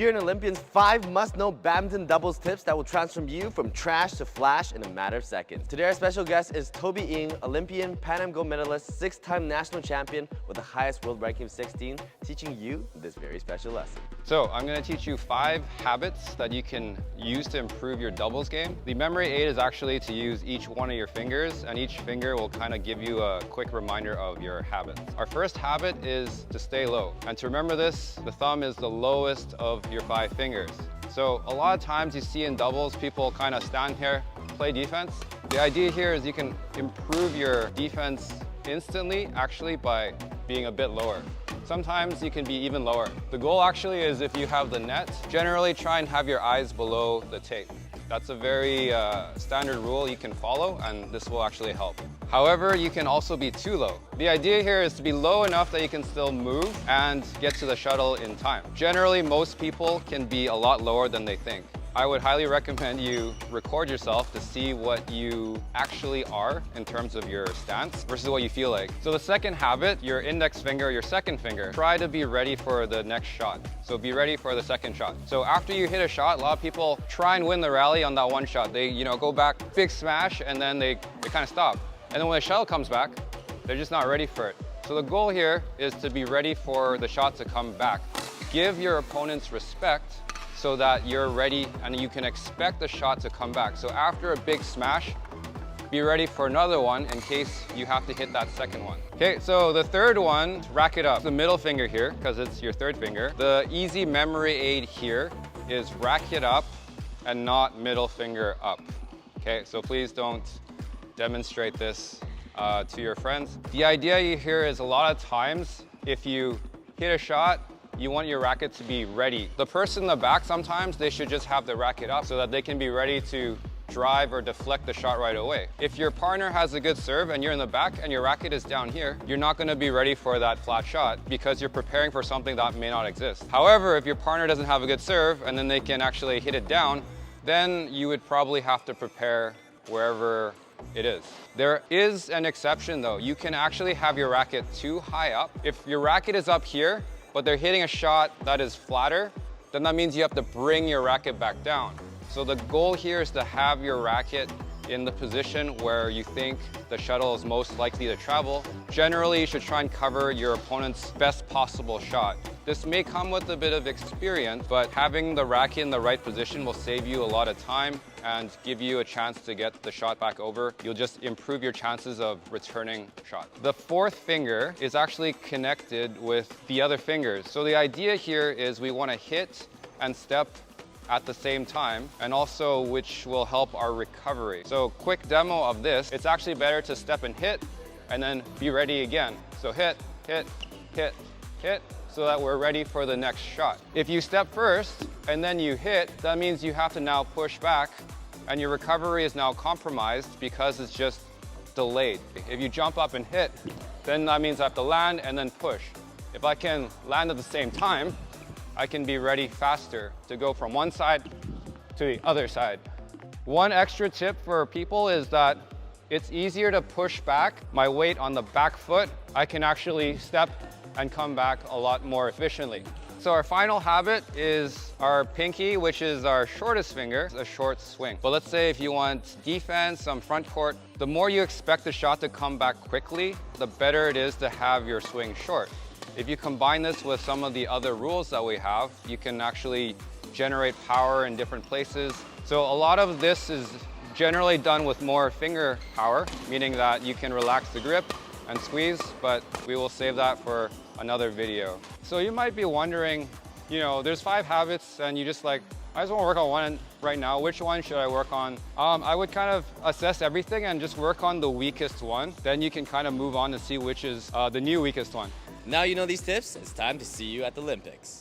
Here in Olympian's 5 must-know badminton doubles tips that will transform you from trash to flash in a matter of seconds. Today our special guest is Toby Ng, Olympian, Pan Am gold medalist, 6-time national champion with the highest world ranking of 16, teaching you this very special lesson. So I'm going to teach you 5 habits that you can use to improve your doubles game. The memory aid is actually to use each one of your fingers, and each finger will kind of give you a quick reminder of your habits. Our first habit is to stay low. And to remember this, the thumb is the lowest of your 5 fingers. So a lot of times you see in doubles, people kind of stand here, play defense. The idea here is you can improve your defense instantly, actually, by being a bit lower. Sometimes you can be even lower. The goal actually is, if you have the net, generally try and have your eyes below the tape. That's a very standard rule you can follow, and this will actually help. However, you can also be too low. The idea here is to be low enough that you can still move and get to the shuttle in time. Generally, most people can be a lot lower than they think. I would highly recommend you record yourself to see what you actually are in terms of your stance versus what you feel like. So the second habit, your index finger, your second finger, try to be ready for the next shot. So be ready for the second shot. So after you hit a shot, a lot of people try and win the rally on that one shot. They go back, big smash, and then they kind of stop. And then when the shuttle comes back, they're just not ready for it. So the goal here is to be ready for the shot to come back. Give your opponents respect so that you're ready and you can expect the shot to come back. So after a big smash, be ready for another one in case you have to hit that second one. Okay, so the third one, rack it up. The middle finger here, because it's your third finger. The easy memory aid here is rack it up and not middle finger up. Okay, so please don't demonstrate this to your friends. The idea here is, a lot of times, if you hit a shot, you want your racket to be ready. The person in the back, sometimes they should just have the racket up so that they can be ready to drive or deflect the shot right away. If your partner has a good serve and you're in the back and your racket is down here, you're not going to be ready for that flat shot because you're preparing for something that may not exist. However, if your partner doesn't have a good serve and then they can actually hit it down, then you would probably have to prepare wherever it is. There is an exception though. You can actually have your racket too high up. If your racket is up here, but they're hitting a shot that is flatter, then that means you have to bring your racket back down. So the goal here is to have your racket in the position where you think the shuttle is most likely to travel. Generally, you should try and cover your opponent's best possible shot. This may come with a bit of experience, but having the racket in the right position will save you a lot of time and give you a chance to get the shot back over. You'll just improve your chances of returning shot. The fourth finger is actually connected with the other fingers. So the idea here is we want to hit and step at the same time, and also which will help our recovery. So quick demo of this, it's actually better to step and hit and then be ready again. So hit, hit, hit, hit, so that we're ready for the next shot. If you step first and then you hit, that means you have to now push back and your recovery is now compromised because it's just delayed. If you jump up and hit, then that means I have to land and then push. If I can land at the same time, I can be ready faster to go from one side to the other side. One extra tip for people is that it's easier to push back my weight on the back foot. I can actually step and come back a lot more efficiently. So our final habit is our pinky, which is our shortest finger, a short swing. But let's say if you want defense on front court, the more you expect the shot to come back quickly, the better it is to have your swing short. If you combine this with some of the other rules that we have, you can actually generate power in different places. So a lot of this is generally done with more finger power, meaning that you can relax the grip and squeeze, but we will save that for another video. So you might be wondering, there's 5 habits and you just like, I just want to work on one right now. Which one should I work on? I would kind of assess everything and just work on the weakest one. Then you can kind of move on to see which is the new weakest one. Now you know these tips, it's time to see you at the Olympics.